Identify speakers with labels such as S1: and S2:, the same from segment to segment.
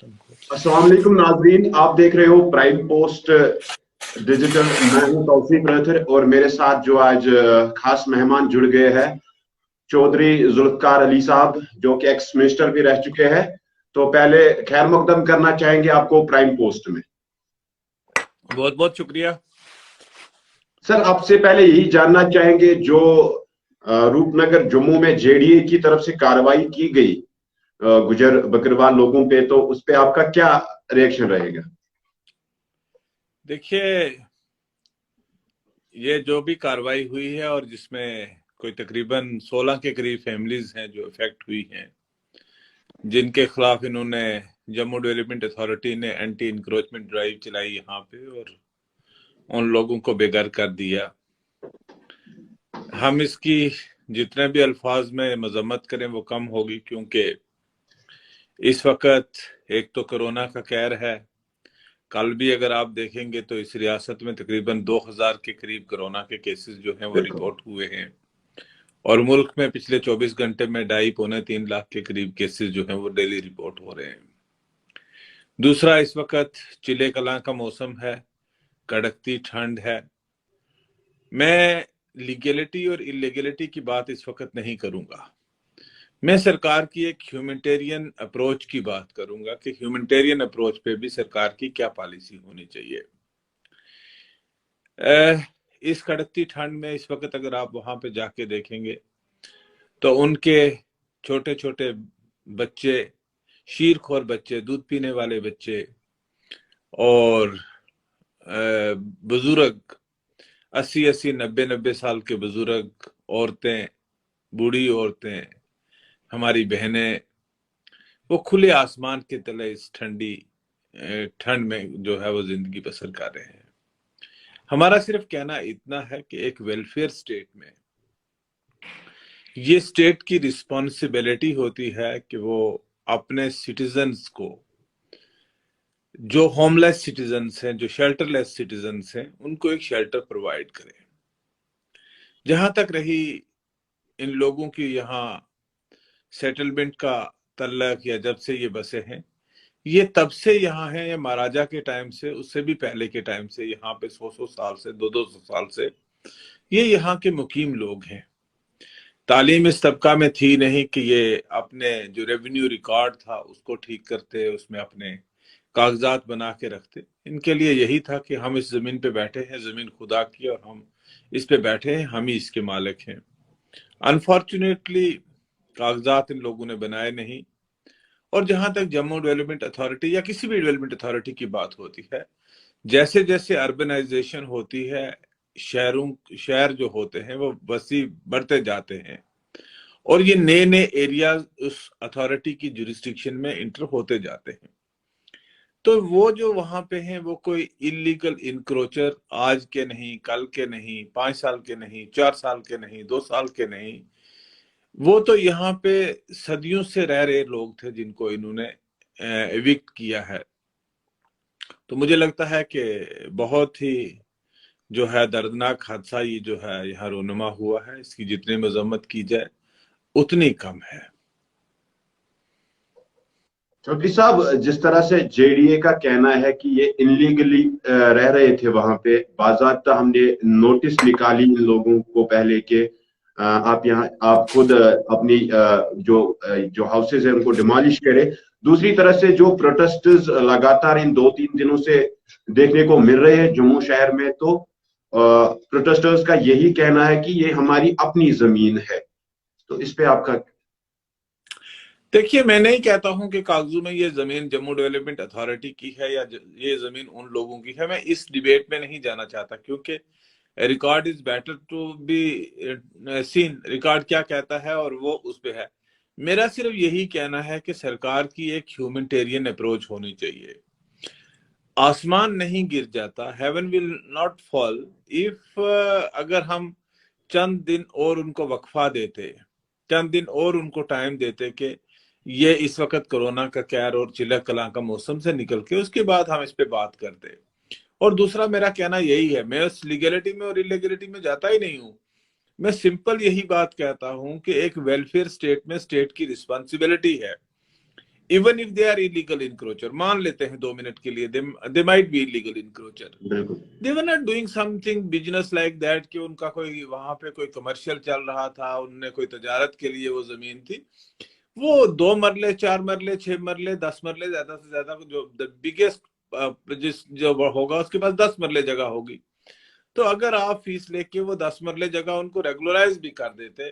S1: अस्सलाम वालेकुम नाज़रीन, आप देख रहे हो प्राइम पोस्ट डिजिटल। मैं हूं तौसीफ रथर और मेरे साथ जो आज खास मेहमान जुड़ गए हैं, चौधरी जुल्फकार अली साहब, जो कि एक्स मिनिस्टर भी रह चुके हैं। तो पहले खैर मकदम करना चाहेंगे आपको प्राइम पोस्ट में।
S2: बहुत बहुत शुक्रिया
S1: सर, आपसे पहले यही जानना चाहेंगे, जो रूपनगर जम्मू में जेडीए की तरफ से कार्रवाई की गई गुजर बकरवाल लोगों पे, तो उस पे आपका क्या रिएक्शन रहेगा?
S2: देखिए, ये जो भी कार्रवाई हुई है और जिसमें कोई तकरीबन 16 के करीब फैमिलीज हैं जो इफेक्ट हुई हैं, जिनके खिलाफ इन्होंने जम्मू डेवलपमेंट अथॉरिटी ने एंटी इंक्रोचमेंट ड्राइव चलाई यहाँ पे और उन लोगों को बेघर कर दिया। हम इसकी जितने भी अल्फाज में मजम्मत करें वो कम होगी, क्योंकि इस वक्त एक तो कोरोना का कहर है। कल भी अगर आप देखेंगे तो इस रियासत में तकरीबन 2000 के करीब कोरोना के केसेस जो हैं वो रिपोर्ट हुए हैं और मुल्क में पिछले 24 घंटे में 2.5-3 लाख के करीब केसेस जो हैं वो डेली रिपोर्ट हो रहे हैं। दूसरा, इस वक्त चिले कलां का मौसम है, कड़कती ठंड है। मैं लीगलिटी और इलीगलिटी की बात इस वक्त नहीं करूंगा, मैं सरकार की एक ह्यूमैनिटेरियन अप्रोच की बात करूंगा कि ह्यूमैनिटेरियन अप्रोच पे भी सरकार की क्या पॉलिसी होनी चाहिए। इस कड़कती ठंड में इस वक्त अगर आप वहां पे जाके देखेंगे तो उनके छोटे छोटे बच्चे, शीरखोर बच्चे, दूध पीने वाले बच्चे और बुजुर्ग, 80-80, 90-90 साल के बुजुर्ग, औरतें, बूढ़ी औरतें, हमारी बहनें, वो खुले आसमान के तले इस ठंडी ठंड में जो है वो जिंदगी बसर कर रहे हैं। हमारा सिर्फ कहना इतना है कि एक वेलफेयर स्टेट में ये स्टेट की रिस्पॉन्सिबिलिटी होती है कि वो अपने सिटीजन्स को, जो होमलेस सिटीजन्स हैं, जो शेल्टरलेस सिटीजन्स हैं, उनको एक शेल्टर प्रोवाइड करें। जहां तक रही इन लोगों की यहाँ सेटलमेंट का तल्लक, या जब से ये बसे हैं, ये तब से यहाँ है, या महाराजा के टाइम से, उससे भी पहले के टाइम से यहाँ पे 100 साल से, 200 साल से ये यहाँ के मुकीम लोग हैं। तालीम इस तबका में थी नहीं कि ये अपने जो रेवेन्यू रिकॉर्ड था उसको ठीक करते, उसमें अपने कागजात बना के रखते। इनके लिए यही था कि हम इस जमीन पे बैठे हैं, जमीन खुदा की, और हम इस पे बैठे हैं, हम ही इसके मालिक हैं। अनफॉर्चुनेटली कागजात इन लोगों ने बनाए नहीं। और जहां तक जम्मू डेवलपमेंट अथॉरिटी या किसी भी डेवलपमेंट अथॉरिटी की बात होती है, जैसे जैसे अर्बनाइजेशन होती है, शहर जो होते हैं वो वसी बढ़ते जाते हैं और ये नए नए एरिया उस अथॉरिटी की जुरिस्डिक्शन में इंटर होते जाते हैं। तो वो जो वहां पे हैं वो कोई इलीगल इंक्रोचर आज के नहीं, कल के नहीं, 5 साल के नहीं, 4 साल के नहीं, 2 साल के नहीं, वो तो यहाँ पे सदियों से रह रहे लोग थे जिनको इन्होंने एविक्ट किया है। तो मुझे लगता है कि बहुत ही जो है दर्दनाक हादसा ये जो है यहाँ रोनुमा हुआ है, इसकी जितनी मजम्मत की जाए उतनी कम है।
S1: चौधरी साहब, जिस तरह से जेडीए का कहना है कि ये इनलीगली रह रहे थे वहां पे, बाकायदा हमने नोटिस निकाली इन लोगों को पहले के आप खुद अपनी जो हाउसेज है उनको डिमोलिश करें। दूसरी तरफ से जो प्रोटेस्टर्स लगातार इन 2-3 दिनों से देखने को मिल रहे हैं जम्मू शहर में, तो प्रोटेस्टर्स का यही कहना है कि ये हमारी अपनी जमीन है। तो इस पे आपका?
S2: देखिए, मैं नहीं कहता हूं कि कागजों में ये जमीन जम्मू डेवलपमेंट अथॉरिटी की है या ये जमीन उन लोगों की है। मैं इस डिबेट में नहीं जाना चाहता, क्योंकि record is better to be seen. Record क्या कहता है और वो उस पे है। मेरा सिर्फ यही कहना है कि सरकार की एक ह्यूमैनिटेरियन अप्रोच होनी चाहिए। आसमान नहीं गिर जाता, haven will not fall if अगर हम चंद दिन और उनको वक्फा देते, चंद दिन और उनको टाइम देते कि ये इस वक्त कोरोना का कहर और चिलक कलां का मौसम से निकल के उसके बाद हम इस पे बात करते। और दूसरा मेरा कहना यही है, मैं उस लीगलिटी में और इलीगलिटी में जाता ही नहीं हूं। मैं सिंपल यही बात कहता हूं कि एक वेलफेयर स्टेट में स्टेट की रिस्पॉन्सिबिलिटी है। even if they are illegal encroacher, मान लेते हैं 2 मिनट के लिए they might be illegal encroacher, they were not doing something business like that कि उनका कोई वहां पे कोई कमर्शियल चल रहा था, उनने कोई तजारत के लिए वो जमीन थी, वो 2 मरले 4 मरले 6 मरले 10 मरले, ज्यादा से ज्यादा जो द बिगेस्ट जो होगा उसके पास 10 मरले जगह होगी। तो अगर आप फीस लेके वो 10 मरले जगह उनको रेगुलराइज भी कर देते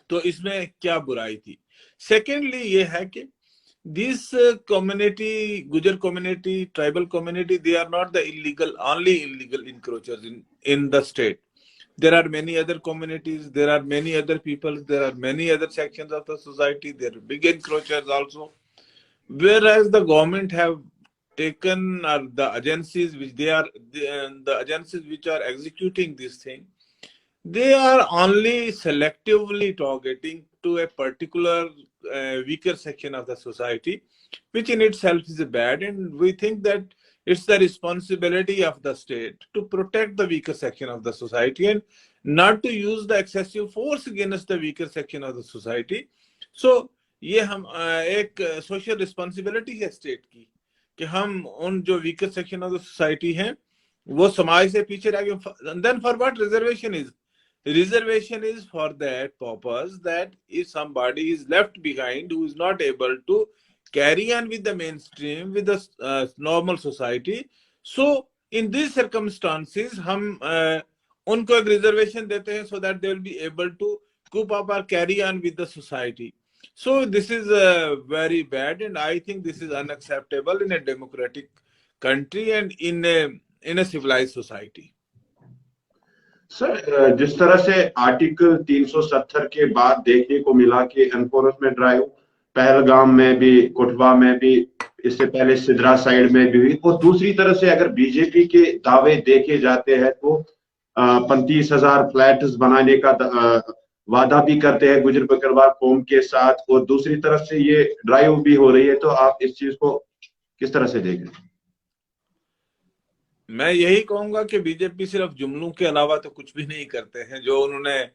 S2: तो इसमें क्या बुराई थी। सेकेंडली ये है कि this community, Gujar community, tribal community, they are not the only illegal encroachers in the state. There are many other communities, there are many other people, there are many other sections of the society, there are big encroachers also. Whereas the government have taken, or the agencies which the agencies which are executing this thing, they are only selectively targeting to a particular weaker section of the society, which in itself is bad, and we think that it's the responsibility of the state to protect the weaker section of the society and not to use the excessive force against the weaker section of the society. So ये हम एक social responsibility है state की कि हम उन जो weaker section of the society हैं वो समाज से पीछे रह गए। Then for what reservation is for that purpose that if somebody is left behind who is not able to carry on with the mainstream with the normal society, so in these circumstances हम उनको एक reservation देते हैं so that they will be able to cope up or carry on with the society. So this is very bad, and I think this is unacceptable in a democratic country and in a civilized society.
S1: Sir, जिस तरह से article 370 के बाद देखने को मिला कि enforcement drive Pahalgam में भी, कोटवा में भी, इससे पहले सिद्रा साइड में भी हुई, और दूसरी तरफ से अगर बीजेपी के दावे देखे जाते हैं तो 35,000 फ्लैट्स बनाने का वादा भी करते हैं गुजर बकरवाल कौम के साथ, और दूसरी तरफ से ये ड्राइव भी हो रही है, तो आप इस चीज को किस तरह से देख रहे हैं?
S2: मैं यही कहूंगा कि बीजेपी सिर्फ जुमलों के अलावा तो कुछ भी नहीं करते हैं। जो उन्होंने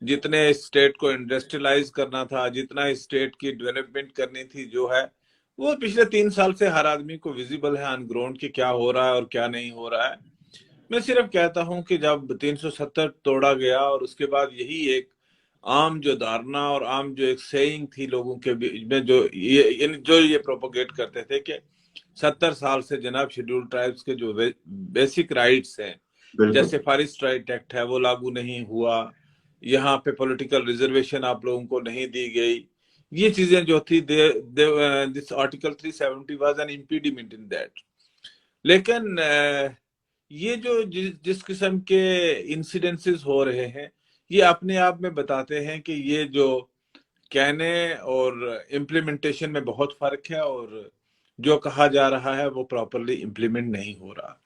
S2: जितने स्टेट को इंडस्ट्रियलाइज करना था, जितना स्टेट की डेवलपमेंट करनी थी, जो है वो पिछले 3 साल से हर आदमी को विजिबल है ऑन ग्राउंड कि क्या हो रहा है और क्या नहीं हो रहा है। मैं सिर्फ कहता हूं कि जब 370 तोड़ा गया और उसके बाद यही एक आम जो धारणा और आम जो एक सेइंग थी लोगों के बीच में, जो ये प्रोपोगेट करते थे कि 70 साल से जनाब शेड्यूल ट्राइब्स के जो बेसिक राइट्स हैं, जैसे फॉरेस्ट राइट एक्ट है, वो लागू नहीं हुआ, यहाँ पे पॉलिटिकल रिजर्वेशन आप लोगों को नहीं दी गई, ये चीजें जो थी this article 370 was an impediment in that. लेकिन ये जो जिस किस्म के इंसिडेंसेस हो रहे हैं, ये अपने आप में बताते हैं कि ये जो कहने और इम्प्लीमेंटेशन में बहुत फर्क है, और जो कहा जा रहा है वो प्रॉपरली इम्प्लीमेंट नहीं हो रहा।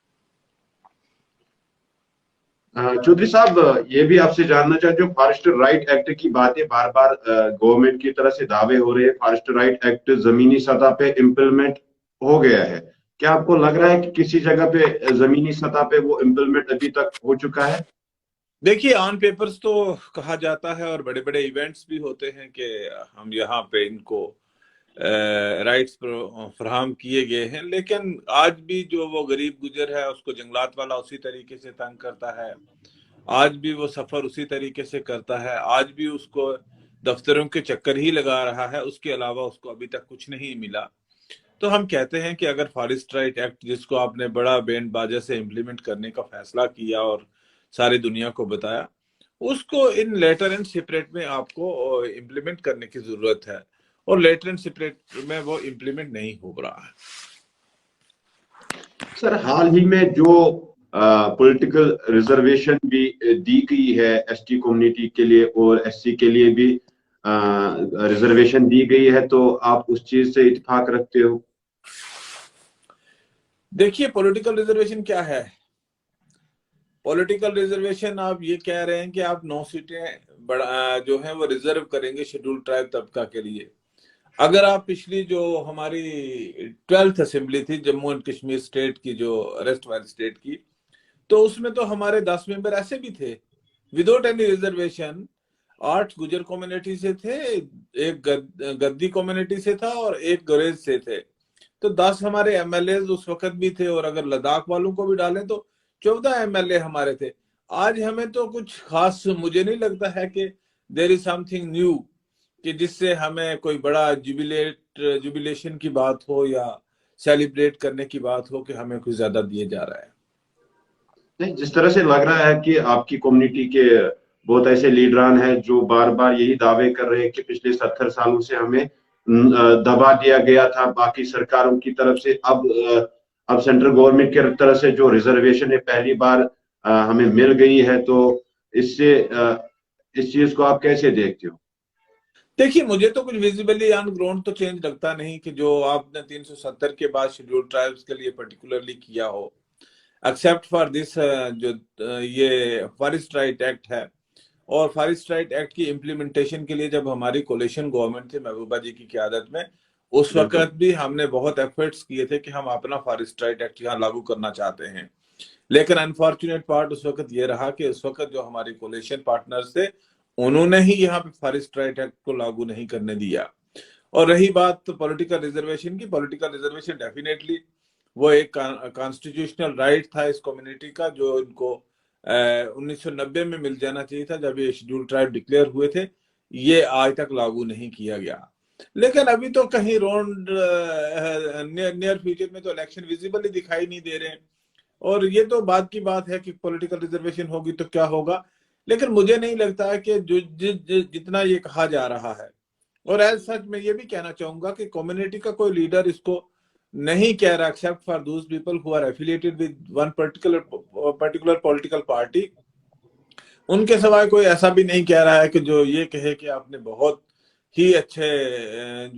S1: चौधरी साहब, ये भी आपसे जानना चाहते हो, फॉरेस्ट राइट एक्ट की बातें बार बार गवर्नमेंट की तरफ से दावे हो रहे हैं, फॉरेस्ट राइट एक्ट जमीनी सतह पे इम्प्लीमेंट हो गया है, क्या आपको लग रहा है कि किसी जगह पे जमीनी सतह पे वो इम्प्लीमेंट अभी तक हो चुका है?
S2: देखिए, ऑन पेपर्स तो कहा जाता है और बड़े बड़े इवेंट्स भी होते हैं कि हम यहाँ पे इनको राइट्स फराहम किए गए हैं, लेकिन आज भी जो वो गरीब गुजर है उसको जंगलात वाला उसी तरीके से तंग करता है, आज भी वो सफर उसी तरीके से करता है, आज भी उसको दफ्तरों के चक्कर ही लगा रहा है, उसके अलावा उसको अभी तक कुछ नहीं मिला। तो हम कहते हैं कि अगर फॉरेस्ट राइट एक्ट, जिसको आपने बड़ा बैंड बाजा से इम्प्लीमेंट करने का फैसला किया और सारी दुनिया को बताया, उसको इन लेटर एंड सेपरेट में आपको इम्प्लीमेंट करने की जरूरत है, और लेटर एंड सेपरेट में वो इम्प्लीमेंट नहीं हो रहा है।
S1: सर, हाल ही में जो पॉलिटिकल रिजर्वेशन भी दी गई है एसटी कम्युनिटी के लिए और एससी के लिए भी रिजर्वेशन दी गई है, तो आप उस चीज से इत्तेफाक रखते हो?
S2: देखिए, पॉलिटिकल रिजर्वेशन क्या है? पॉलिटिकल रिजर्वेशन आप ये कह रहे हैं कि आप 9 सीटें जो है वो रिजर्व करेंगे शेड्यूल ट्राइब तबका के लिए। अगर आप पिछली जो हमारी 12th असेंबली थी जम्मू एंड कश्मीर स्टेट की, जो रेस्ट वाली स्टेट की, तो उसमें तो हमारे 10 मेंबर ऐसे भी थे विदाउट एनी रिजर्वेशन। 8 गुजर कम्युनिटी से थे, एक गद्दी कम्युनिटी से था और एक गुरेज से थे। तो 10 हमारे एमएलए उस वक्त भी थे, और अगर लद्दाख वालों को भी डालें तो 14 एमएलए हमारे थे। आज हमें तो कुछ खास मुझे नहीं लगता है कि देयर इज समथिंग न्यू, कि जिससे हमें कोई बड़ा जुबिलेशन की बात हो या सेलिब्रेट करने की बात हो कि हमें कुछ ज्यादा दिए जा रहा है।
S1: नहीं, जिस तरह से लग रहा है कि आपकी कम्युनिटी के बहुत ऐसे लीडरान हैं जो बार बार यही दावे कर रहे हैं कि पिछले 70 सालों से हमें दबा दिया गया था बाकी सरकारों की तरफ से। अब सेंट्रल गवर्नमेंट की तरफ से जो रिजर्वेशन है पहली बार हमें मिल गई है, तो इससे इस चीज को आप कैसे देखते हो?
S2: देखिए, मुझे तो कुछ विजिबली ऑन ग्राउंड तो चेंज लगता नहीं कि जो आपने 370 के बाद शेड्यूल ट्राइब्स के लिए पर्टिकुलरली किया हो, एक्सेप्ट फॉर दिस जो ये फॉरेस्ट राइट एक्ट है। और फॉरेस्ट राइट एक्ट की इम्प्लीमेंटेशन के लिए जब हमारी कोलिशन गवर्नमेंट थी महबूबा जी की क़यादत में, उस वक्त भी हमने बहुत एफर्ट्स किए थे कि हम अपना फॉरेस्ट राइट एक्ट यहाँ लागू करना चाहते हैं। लेकिन अनफॉर्चुनेट पार्ट उस वक्त ये रहा कि उस वक्त जो हमारी कोलिशन पार्टनर्स थे, उन्होंने ही यहाँ पे फॉरेस्ट राइट एक्ट को लागू नहीं करने दिया। और रही बात पॉलिटिकल रिजर्वेशन की, पॉलिटिकल रिजर्वेशन डेफिनेटली वो एक कॉन्स्टिट्यूशनल राइट था इस कम्युनिटी का, जो इनको 1990 में मिल जाना चाहिए था जब ये शेड्यूल ट्राइब डिक्लेयर हुए थे। ये आज तक लागू नहीं किया गया। लेकिन अभी तो कहीं राउंड नियर फ्यूचर में तो इलेक्शन विजिबली दिखाई नहीं दे रहे हैं, और ये तो बात की बात है कि पॉलिटिकल रिजर्वेशन होगी तो क्या होगा। लेकिन मुझे नहीं लगता है कि जो जितना ये कहा जा रहा है, और एज सच मैं ये भी कहना चाहूंगा कि कम्युनिटी का कोई लीडर इसको नहीं कह रहा, except for those people who are affiliated with one particular political party. उनके सिवाय कोई ऐसा भी नहीं कह रहा है कि जो ये कहे कि आपने बहुत ही अच्छे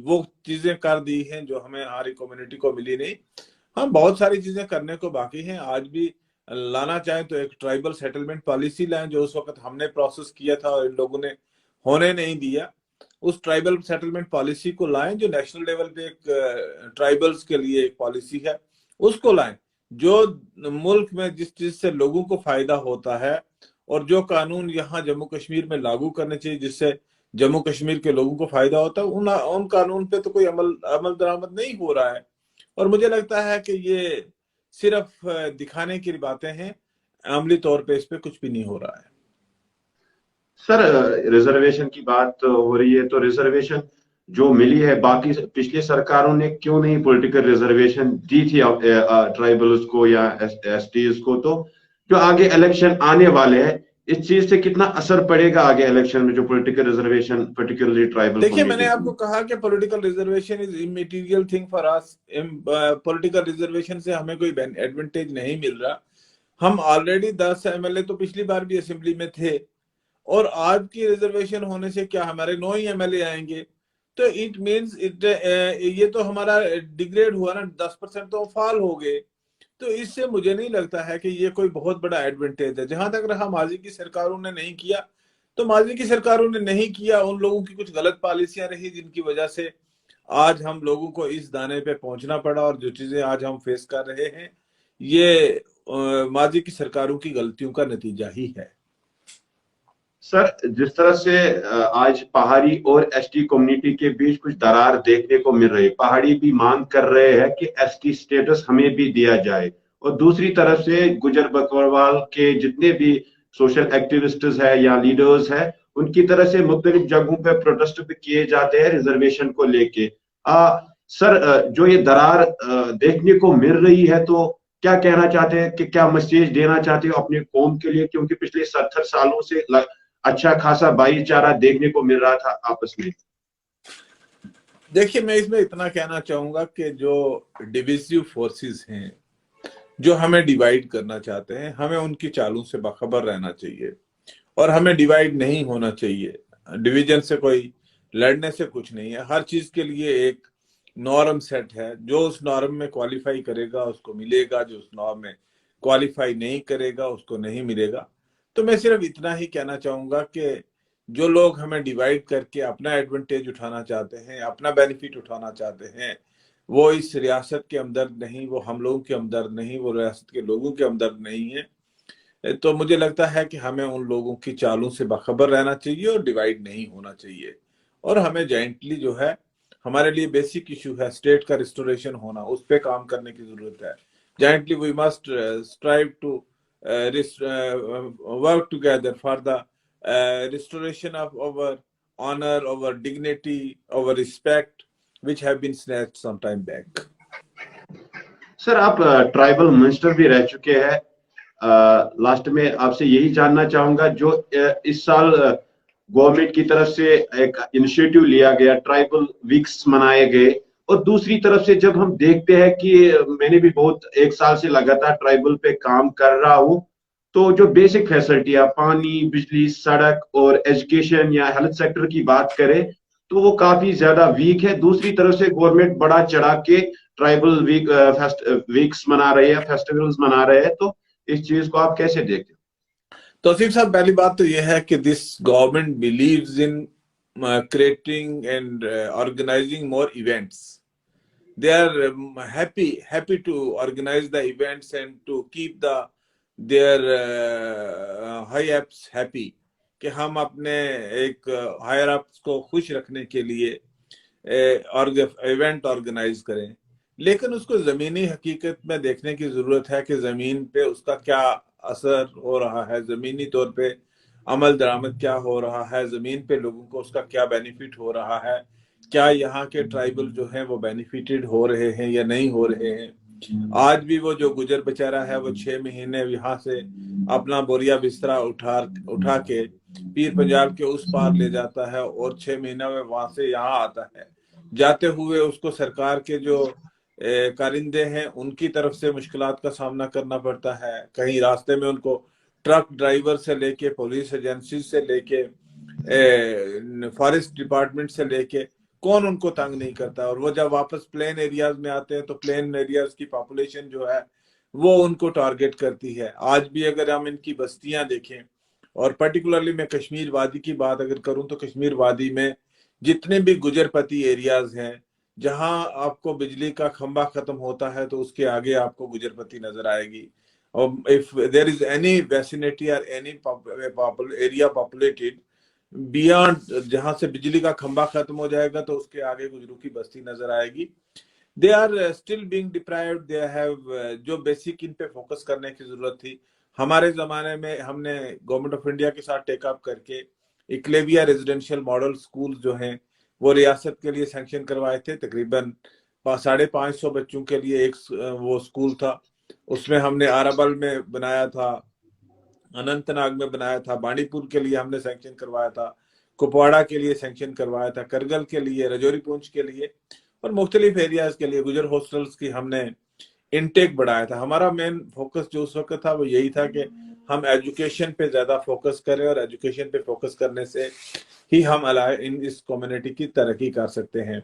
S2: वो चीजें कर दी हैं जो हमें हमारी कम्युनिटी को मिली नहीं। हम बहुत सारी चीजें करने को बाकी हैं। आज भी लाना चाहें तो एक ट्राइबल सेटलमेंट पॉलिसी लाएं, जो उस वक्त हमने प्रोसेस किया था और इन लोगों ने होने नहीं दिया। उस ट्राइबल सेटलमेंट पॉलिसी को लाएं, जो नेशनल लेवल पे एक ट्राइबल्स के लिए एक पॉलिसी है, उसको लाएं, जो मुल्क में जिस चीज से लोगों को फायदा होता है, और जो कानून यहाँ जम्मू कश्मीर में लागू करने चाहिए जिससे जम्मू कश्मीर के लोगों को फायदा होता है, उन कानून पे तो कोई अमल दरामद नहीं हो रहा है। और मुझे लगता है कि ये सिर्फ दिखाने की बातें हैं, अमली तौर पे इस पे कुछ भी नहीं हो रहा है।
S1: सर, रिजर्वेशन की बात हो रही है, तो रिजर्वेशन जो मिली है, बाकी पिछली सरकारों ने क्यों नहीं पॉलिटिकल रिजर्वेशन दी थी ट्राइबल्स को या एसटीज को? तो जो आगे इलेक्शन आने वाले हैं, इस चीज से कितना असर पड़ेगा आगे इलेक्शन में, जो पॉलिटिकल रिजर्वेशन पर्टिकुलरली ट्राइबल?
S2: देखिए, मैंने आपको कहा कि political reservation is immaterial thing for us. Political reservation से हमें कोई एडवांटेज नहीं मिल रहा। हम ऑलरेडी 10 एमएलए तो पिछली बार भी असेंबली में थे, और आज की रिजर्वेशन होने से क्या हमारे 9 ही एमएलए आएंगे? तो इट मींस ये तो हमारा डिग्रेड हुआ ना, 10% तो फॉल हो गए। तो इससे मुझे नहीं लगता है कि ये कोई बहुत बड़ा एडवांटेज है। जहां तक रहा माजी की सरकारों ने नहीं किया, तो माजी की सरकारों ने नहीं किया, उन लोगों की कुछ गलत पॉलिसियां रही जिनकी वजह से आज हम लोगों को इस दाने पे पहुंचना पड़ा, और जो चीजें आज हम फेस कर रहे हैं ये माजी की सरकारों की गलतियों का नतीजा ही है।
S1: सर, जिस तरह से आज पहाड़ी और एसटी कम्युनिटी के बीच कुछ दरार देखने को मिल रही है, पहाड़ी भी मांग कर रहे हैं कि एसटी स्टेटस हमें भी दिया जाए, और दूसरी तरफ से गुजर बकरवाल के जितने भी सोशल एक्टिविस्ट्स है या लीडर्स है, उनकी तरह से मुख्तलिफ जगहों पे प्रोटेस्ट भी किए जाते हैं रिजर्वेशन को लेके। सर, जो ये दरार देखने को मिल रही है, तो क्या कहना चाहते हैं, कि क्या मैसेज देना चाहते हो अपने कौम के लिए? क्योंकि पिछले 70 सालों से अच्छा खासा भाईचारा देखने को मिल रहा था आपस में।
S2: देखिए, मैं इसमें इतना कहना चाहूंगा कि जो डिविजिव फोर्सेस हैं, जो हमें डिवाइड करना चाहते हैं, हमें उनकी चालों से बाखबर रहना चाहिए, और हमें डिवाइड नहीं होना चाहिए। डिवीजन से कोई लड़ने से कुछ नहीं है। हर चीज के लिए एक नॉर्म सेट है, जो उस नॉर्म में क्वालिफाई करेगा उसको मिलेगा, जो उस नॉर्म में क्वालिफाई नहीं करेगा उसको नहीं मिलेगा। तो मैं सिर्फ इतना ही कहना चाहूंगा कि जो लोग हमें डिवाइड करके अपना एडवांटेज उठाना चाहते हैं, अपना बेनिफिट उठाना चाहते हैं, वो इस रियासत के हमदर्द नहीं, वो हम लोगों के हमदर्द नहीं, वो रियासत के लोगों के हमदर्द नहीं है। तो मुझे लगता है कि हमें उन लोगों की चालों से बाखबर रहना चाहिए और डिवाइड नहीं होना चाहिए, और हमें जॉइंटली जो है, हमारे लिए बेसिक इशू है स्टेट का रिस्टोरेशन होना, उस पे काम करने की जरूरत है। Jointly we must strive to work together for the restoration of our honor, our dignity, our respect, which have been snatched some time back.
S1: Sir, आप ट्राइबल मिनिस्टर भी रह चुके हैं। लास्ट में आपसे यही जानना चाहूंगा, जो इस साल गवर्नमेंट की तरफ से एक इनिशिएटिव लिया गया, ट्राइबल वीक्स मनाए गए, और दूसरी तरफ से जब हम देखते हैं कि मैंने भी बहुत एक साल से लगातार ट्राइबल पे काम कर रहा हूं, तो जो बेसिक फैसिलिटियां, पानी, बिजली, सड़क और एजुकेशन या हेल्थ सेक्टर की बात करें तो वो काफी ज्यादा वीक है। दूसरी तरफ से गवर्नमेंट बड़ा चढ़ा के ट्राइबल वीक्स मना रहे हैं, फेस्टिवल्स मना रहे हैं, तो इस चीज को आप कैसे देखते हैं?
S2: तौसीफ साहब, पहली बात तो यह है कि this government believes in creating and organizing more events. They are happy to organize the events and to keep their high ups happy, कि हम अपने एक हायर अप्स को खुश रखने के लिए इवेंट ऑर्गेनाइज करें, लेकिन उसको जमीनी हकीकत में देखने की जरूरत है कि जमीन पे उसका क्या असर हो रहा है, जमीनी तौर पे अमल दरामद क्या हो रहा है, जमीन पे लोगों को उसका क्या बेनिफिट हो रहा है, क्या यहाँ के ट्राइबल जो है वो बेनिफिटेड हो रहे हैं या नहीं हो रहे हैं। आज भी वो जो गुजर बेचारा है वो 6 महीने यहाँ से अपना बोरिया बिस्तरा उठा के पीर पंजाब के उस पार ले जाता है और 6 महीना में वहां से यहाँ आता है। जाते हुए उसको सरकार के जो कारिंदे हैं उनकी तरफ से मुश्किलात का सामना करना पड़ता है। कहीं रास्ते में उनको ट्रक ड्राइवर से लेके, पुलिस एजेंसी से लेके, फॉरेस्ट डिपार्टमेंट से लेके, कौन उनको तंग नहीं करता। और वो जब वापस प्लेन एरियाज में आते हैं तो प्लेन एरियाज की पॉपुलेशन जो है वो उनको टारगेट करती है। आज भी अगर हम इनकी बस्तियां देखें, और पर्टिकुलरली मैं कश्मीर वादी की बात अगर करूं, तो कश्मीर वादी में जितने भी गुजरपति एरियाज हैं, जहां आपको बिजली का खंबा खत्म होता है तो उसके आगे आपको गुजरपति नजर आएगी। और if there is any vicinity और एनी एरिया पॉपुलेटेड बियॉन्ड, जहां से बिजली का खंबा खत्म हो जाएगा तो उसके आगे गुजरों की बस्ती नजर आएगी। They are still being deprived, they have जो बेसिक इन पे फोकस करने की जरूरत थी। हमारे जमाने में हमने गवर्नमेंट ऑफ इंडिया के साथ टेकअप करके इक्लेविया रेजिडेंशियल मॉडल स्कूल जो हैं वो रियासत के लिए सैंक्शन करवाए थे। तकरीबन 550 बच्चों के लिए एक वो स्कूल था। उसमें हमने आराबल में बनाया था, अनंतनाग में बनाया था, बांडीपुर के लिए हमने सैंक्शन करवाया था, कुपवाड़ा के लिए सैंक्शन करवाया था, करगल के लिए, रजौरी पूंछ के लिए और मुख्तलिफ एरियाज के लिए गुजर हॉस्टल्स की हमने इनटेक बढ़ाया था। हमारा मेन फोकस जो उस वक्त था वो यही था कि हम एजुकेशन पे ज्यादा फोकस करें, और एजुकेशन पे फोकस करने से ही हम इस कम्युनिटी की तरक्की कर सकते हैं।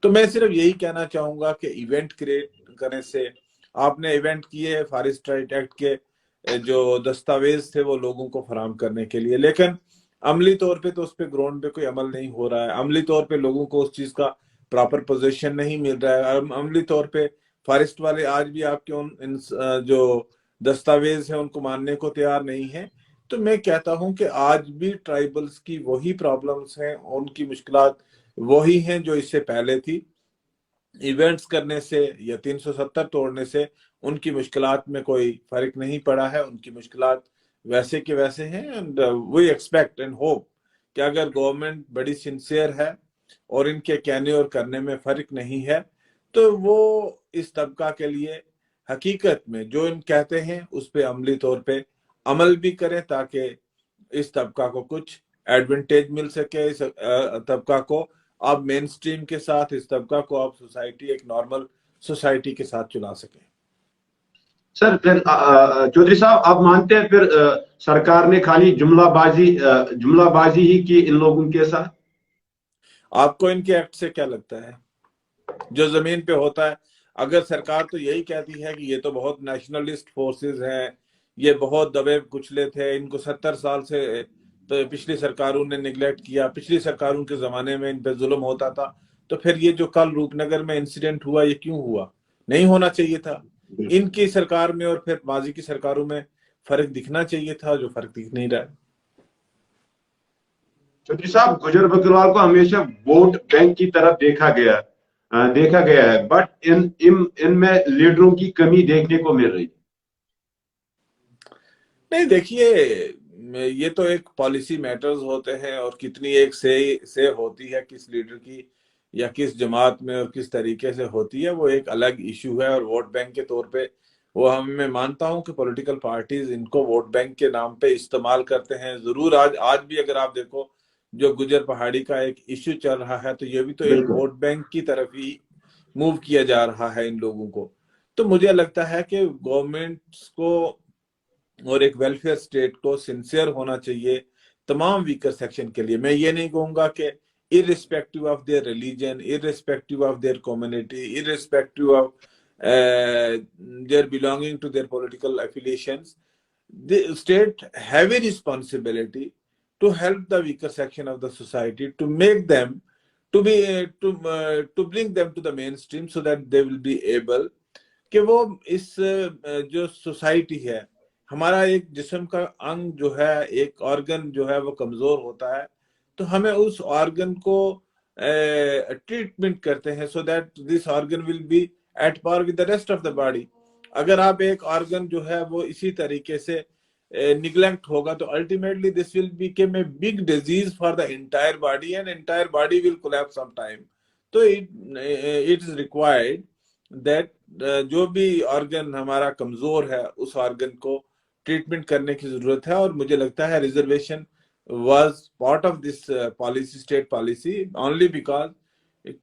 S2: तो मैं सिर्फ यही कहना चाहूंगा कि इवेंट क्रिएट करने से, आपने इवेंट किए फॉरेस्ट राइट एक्ट के जो दस्तावेज थे वो लोगों को फराहम करने के लिए, लेकिन अमली तौर पे तो उस पर ग्राउंड पे कोई अमल नहीं हो रहा है। अमली तौर पे लोगों को उस चीज का प्रॉपर पोजीशन नहीं मिल रहा है। अमली तौर पे फॉरेस्ट वाले आज भी आपके उन जो दस्तावेज है उनको मानने को तैयार नहीं है। तो मैं कहता हूं कि आज भी ट्राइबल्स की वही प्रॉब्लम्स हैं, उनकी मुश्किलात वही हैं जो इससे पहले थी। इवेंट्स करने से या 370 तोड़ने से उनकी मुश्किलात में कोई फर्क नहीं पड़ा है। उनकी मुश्किलात वैसे के वैसे हैं। And we expect and hope कि अगर गवर्नमेंट बड़ी सिंसियर है और इनके कहने और करने में फर्क नहीं है, तो वो इस तबका के लिए हकीकत में जो इन कहते हैं उस पे अमली तौर पे अमल भी करें, ताकि इस तबका को कुछ एडवांटेज मिल सके। इस तबका को आप मेन स्ट्रीम के साथ, इस तबका को आप सोसाइटी, एक नॉर्मल सोसाइटी के साथ चला सकें।
S1: सर, फिर चौधरी साहब, आप मानते हैं फिर सरकार ने खाली जुमलाबाजी ही की इन लोगों के साथ?
S2: आपको इनके एक्ट से क्या लगता है जो जमीन पे होता है? अगर सरकार तो यही कहती है कि ये तो बहुत नेशनलिस्ट फोर्सेस हैं, ये बहुत दबे कुचले थे, इनको 70 साल से तो पिछली सरकारों ने निगलेक्ट किया, पिछली सरकारों के जमाने में इन पे जुल्म होता था, तो फिर ये जो कल रूपनगर में इंसिडेंट हुआ ये क्यों हुआ? नहीं होना चाहिए था। इनकी सरकार में और फिर माजी की सरकारों में फर्क दिखना चाहिए था, जो फर्क दिख नहीं रहा है।
S1: चौधरी साहब, गुजर बकरवाल को हमेशा वोट बैंक की तरफ देखा गया है, बट इनमें लीडरों की कमी देखने को मिल रही है।
S2: नहीं, देखिए, ये तो एक पॉलिसी मैटर्स होते हैं, और कितनी एक से होती है किस लीडर की या किस जमात में और किस तरीके से होती है, वो एक अलग इशू है। और वोट बैंक के तौर पे वो मैं मानता हूं कि पॉलिटिकल पार्टीज इनको वोट बैंक के नाम पे इस्तेमाल करते हैं जरूर। आज भी अगर आप देखो, जो गुजर पहाड़ी का एक इश्यू चल रहा है, तो ये भी तो एक
S1: बिल्कुल।
S2: वोट बैंक की तरफ ही मूव किया जा रहा है इन लोगों को। तो मुझे लगता है कि गवर्नमेंट को और एक वेलफेयर स्टेट को सिंसियर होना चाहिए तमाम वीकर सेक्शन के लिए। मैं ये नहीं कहूंगा कि irrespective of their religion, irrespective of their community, irrespective of their belonging to their political affiliations, the state have a responsibility to help the weaker section of the society, to make them to bring them to the mainstream, so that they will be able कि वो इस जो society है, हमारा एक जिस्म का अंग जो है, एक ऑर्गन जो है वो कमजोर होता है, तो हमें उस ऑर्गन को ट्रीटमेंट करते हैं, so that this organ will be at par with the rest of the body. अगर आप एक ऑर्गन जो है वो इसी तरीके से निग्लेक्ट होगा, तो ultimately this will become a big disease for the entire body, and entire body will collapse some time. तो इट इज रिक्वायर्ड दैट जो भी ऑर्गन हमारा कमजोर है, उस ऑर्गन को ट्रीटमेंट करने की जरूरत है। और मुझे लगता है reservation was part of this policy, state policy, only because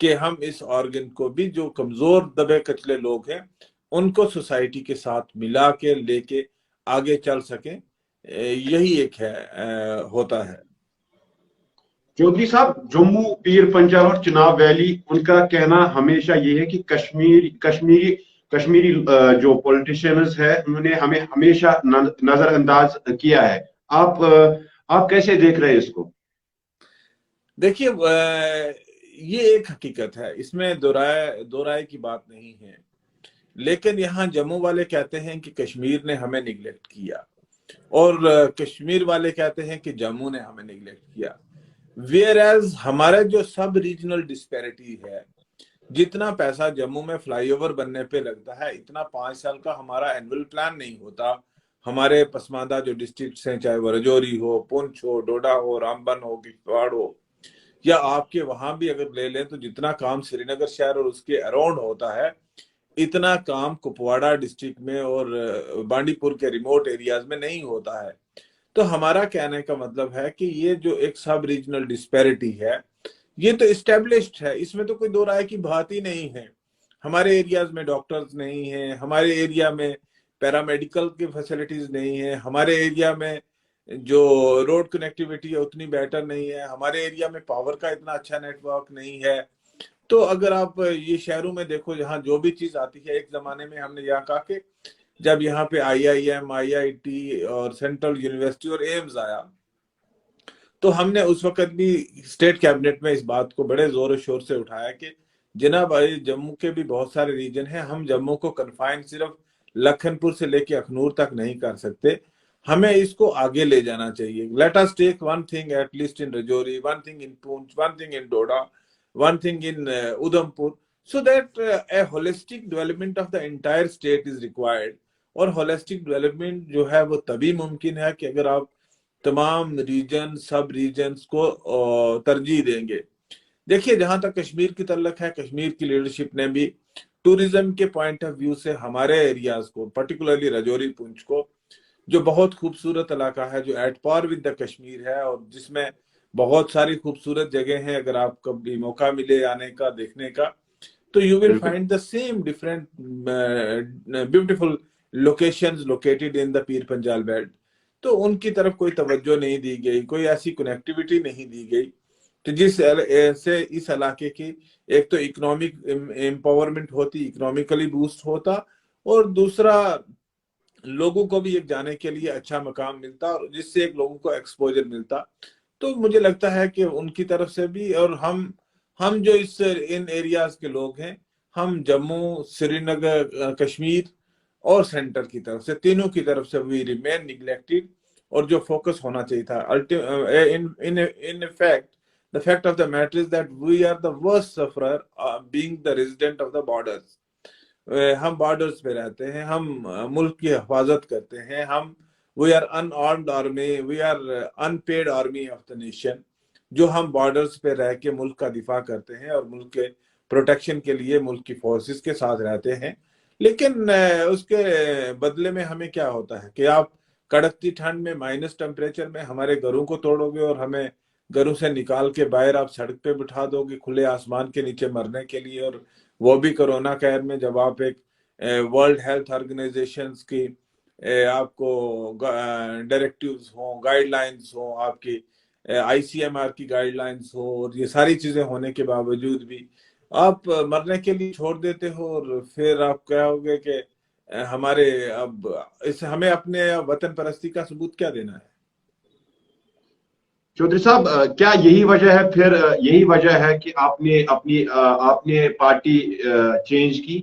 S2: कि हम इस ऑर्गन को भी, जो कमजोर दबे कचले लोग हैं, उनको सोसाइटी के साथ मिला के लेके आगे चल सकें, यही एक है होता है।
S1: चौधरी साहब, जम्मू, पीर पंजाल और चिनाब वैली, उनका कहना हमेशा ये है कि कश्मीरी जो पॉलिटिशियंस है, उन्होंने हमें हमेशा नजरअंदाज किया है। आप कैसे देख रहे हैं इसको?
S2: देखिए, ये एक हकीकत है, इसमें दो राय की बात नहीं है। लेकिन यहाँ जम्मू वाले कहते हैं कि कश्मीर ने हमें निगलेक्ट किया, और कश्मीर वाले कहते हैं कि जम्मू ने हमें निगलेक्ट किया। वेयर एज हमारे जो सब रीजनल डिस्पैरिटी है, जितना पैसा जम्मू में फ्लाईओवर बनने पे लगता है, इतना 5 साल का हमारा एनुअल प्लान नहीं होता। हमारे पसमानदा जो डिस्ट्रिक्ट हैं, चाहे वो रजौरी हो, पुंछ हो, डोडा हो, रामबन हो, किश्तवाड़ हो, या आपके वहां भी अगर ले लें, तो जितना काम श्रीनगर शहर और उसके अराउंड होता है, इतना काम कुपवाड़ा डिस्ट्रिक्ट में और बांडीपुर के रिमोट एरियाज में नहीं होता है। तो हमारा कहने का मतलब है कि ये जो एक सब रीजनल डिस्पैरिटी है, ये तो इस्टेब्लिश्ड है, इसमें तो कोई दो राय की बात ही नहीं है। हमारे एरियाज में डॉक्टर्स नहीं है, हमारे एरिया में पैरामेडिकल की फैसिलिटीज नहीं है, हमारे एरिया में जो रोड कनेक्टिविटी है उतनी बेटर नहीं है, हमारे एरिया में पावर का इतना अच्छा नेटवर्क नहीं है। तो अगर आप ये शहरों में देखो, जहाँ जो भी चीज आती है, एक जमाने में हमने यहाँ कहा कि जब यहाँ पे IIM, IIT और सेंट्रल यूनिवर्सिटी और एम्स आया, तो हमने उस वक्त भी स्टेट कैबिनेट में इस बात को बड़े जोर शोर से उठाया कि जनाब भाई, जम्मू के भी बहुत सारे रीजन हैं, हम जम्मू को कन्फाइन सिर्फ लखनपुर से लेके अखनूर तक नहीं कर सकते, हमें इसको आगे ले जाना चाहिए। Let us take one thing at least in Rajouri, one thing in Poonch, one thing in Doda, one thing in Udhampur, so that a holistic development of the entire state is required। और holistic development जो है वो तभी मुमकिन है कि अगर आप तमाम रीजन, सब रीजन्स को तरजीह देंगे। देखिए, जहां तक कश्मीर की तल्लक है, कश्मीर की लीडरशिप ने भी टूरिज्म के पॉइंट ऑफ व्यू से हमारे एरियाज को, पर्टिकुलरली रजौरी, पुंछ को, जो बहुत खूबसूरत इलाका है, जो at par with the Kashmir है, और जिसमें बहुत सारी खूबसूरत जगह हैं, अगर आप कभी मौका मिले आने का, देखने का, तो you will find the same different beautiful locations located in the Pir Panjal belt. तो उनकी तरफ कोई तवज्जो नहीं दी गई, कोई ऐसी कनेक्टिविटी नहीं दी गई, तो जिस से इस इलाके की एक तो इकोनॉमिक एम्पावरमेंट होती, इकोनॉमिकली बूस्ट होता, और दूसरा लोगों को भी एक जाने के लिए अच्छा मकाम मिलता, और जिससे एक लोगों को एक्सपोजर मिलता। तो मुझे लगता है कि उनकी तरफ से भी, और हम जो इन एरियाज के लोग हैं, हम जम्मू, श्रीनगर, कश्मीर اور سینٹر کی طرف سے، تینوں کی طرف سے وی ریمین نیگلیکٹڈ. اور جو فوکس ہونا چاہیے تھا in effect the fact of the matter is that we are the worst sufferer being the resident of the borders. ہم بارڈرز پہ رہتے ہیں، ہم ملک کی حفاظت کرتے ہیں، ہم we are unarmed army, we are unpaid army of the nation، جو ہم بارڈرز پہ رہ کے ملک کا دفاع کرتے ہیں اور ملک کے پروٹیکشن کے لیے ملک کی فورسز کے ساتھ رہتے ہیں. لیکن اس کے بدلے میں ہمیں کیا ہوتا ہے کہ آپ کڑکتی ٹھنڈ میں مائنس ٹمپریچر میں ہمارے گھروں کو توڑو گے اور ہمیں گھروں سے نکال کے باہر آپ سڑک پہ بٹھا دو گے کھلے آسمان کے نیچے مرنے کے لیے، اور وہ بھی کرونا کیئر میں، جب آپ ایک ورلڈ ہیلتھ آرگنائزیشنز کی آپ کو ڈائریکٹیوز ہوں، گائیڈ لائنز ہوں، آپ کی ICMR کی گائیڈ لائنز ہو، اور یہ ساری چیزیں ہونے کے باوجود بھی آپ مرنے کے لیے چھوڑ دیتے ہو، اور پھر آپ کہو گے کہ ہمارے اب ہمیں اپنے وطن پرستی کا ثبوت کیا دینا ہے؟
S1: چودھری صاحب، کیا یہی وجہ ہے پھر، یہی وجہ ہے کہ آپ نے پارٹی چینج کی؟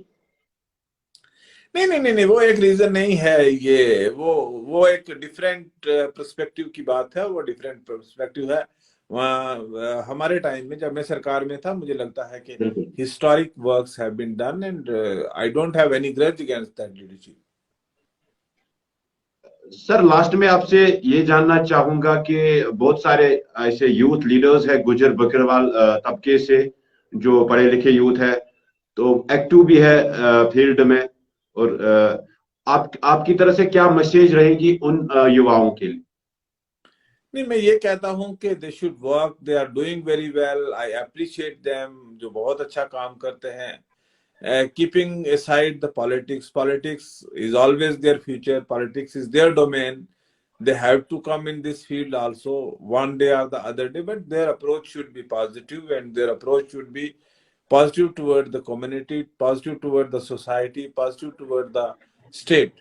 S2: نہیں، وہ ایک ریزن نہیں ہے. یہ وہ ایک ڈیفرنٹ پرسپیکٹیو کی بات ہے، وہ ڈیفرنٹ پرسپیکٹیو ہے. ہمارے ٹائم میں جب میں سرکار میں تھا، مجھے لگتا ہے کہ historic works have been done and I don't have any grudge against that leadership.
S1: Sir, last میں آپ سے یہ جاننا چاہوں گا کہ بہت سارے ایسے یوتھ لیڈرز ہیں گجر بکروال طبقے سے، جو پڑھے لکھے یوتھ ہے، تو ایکٹیو بھی ہے فیلڈ میں، اور آپ کی طرف سے کیا میسیج رہے گی ان یواؤں کے لیے؟
S2: نہیں، میں یہ کہتا ہوں کہ they should work, they are doing very well, I appreciate them، جو بہت اچھا کام کرتے ہیں. Keeping aside the politics is always their future, politics is their domain. They have to come in this field also one day or the other day, but their approach should be positive, and their approach should be positive toward the community, positive toward the society, positive toward the state.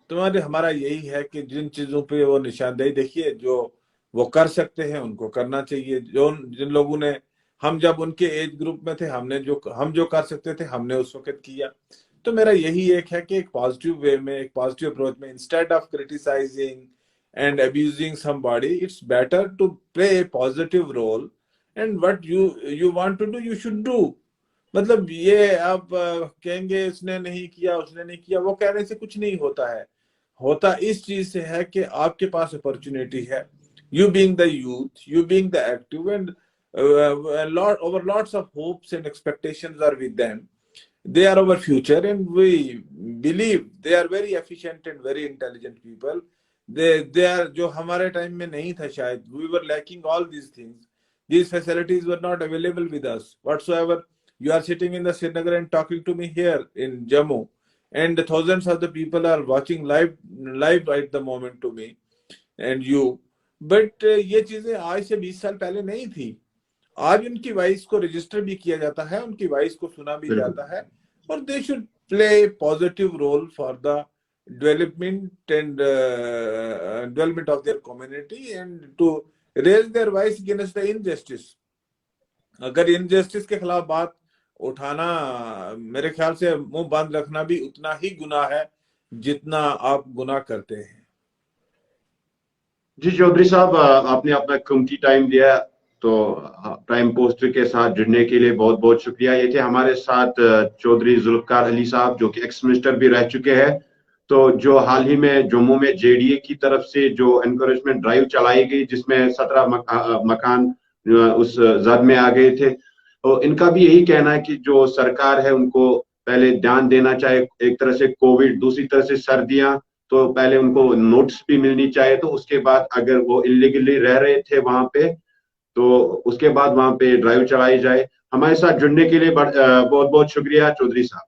S2: ہمارا یہی ہے کہ جن چیزوں پہ وہ نشاندہی دیکھیے، جو وہ کر سکتے ہیں ان کو کرنا چاہیے. جن لوگوں نے، ہم جب ان کے ایج گروپ میں تھے، ہم جو کر سکتے تھے ہم نے اس وقت کیا. تو میرا یہی ایک ہے کہ ایک پازیٹیو وے میں، ایک پازیٹیو اپروچ میں، instead of criticising and abusing somebody, it's better to play a positive role, and what you want to do you should do. مطلب یہ آپ کہیں گے اس نے نہیں کیا، وہ کہنے سے کچھ نہیں ہوتا ہے. ہوتا اس چیز سے ہے کہ آپ کے پاس اپرچونیٹی ہے. You being the youth, you being the active, and lots of hopes and expectations are with them. They are our future, and we believe they are very efficient and very intelligent people. They are جو ہمارے time میں نہیں تھا شاید. We were lacking all these things. These facilities were not available with us whatsoever. You are sitting in the Srinagar and talking to me here in Jammu, and thousands of the people are watching live at the moment to me and you. But یہ چیزیں آج سے 20 سال پہلے نہیں تھی. آج ان کی وائس کو رجسٹر بھی کیا جاتا ہے، ان کی وائس کو سنا بھی جاتا ہے، اور they should play positive role for the development of their community and to raise their voice against the injustice. اگر انجسٹس کے خلاف بات اٹھانا، میرے خیال سے منہ بند رکھنا بھی اتنا ہی گناہ ہے جتنا آپ گناہ کرتے ہیں.
S1: جی چودھری صاحب، آپ نے اپنا قیمتی ٹائم دیا، تو پرائم پوسٹ کے ساتھ جڑنے کے لیے بہت بہت شکریہ. یہ تھے ہمارے ساتھ چودھری ذوالفقار علی صاحب، جو کہ ایکس منسٹر بھی رہ چکے ہیں. تو جو حال ہی میں جموں میں JDA کی طرف سے جو انکریجمنٹ ڈرائیو چلائی گئی، جس میں 17 مکان اس زد میں آ گئے تھے، تو ان کا بھی یہی کہنا ہے کہ جو سرکار ہے ان کو پہلے دھیان دینا چاہیے. ایک طرح سے کووڈ، دوسری طرح سے سردیاں، تو پہلے ان کو نوٹس بھی ملنی چاہیے. تو اس کے بعد اگر وہ انلیگلی رہ رہے تھے وہاں پہ، تو اس کے بعد وہاں پہ ڈرائیو چلائی جائے. ہمارے ساتھ جڑنے کے لیے بہت بہت شکریہ چودھری صاحب.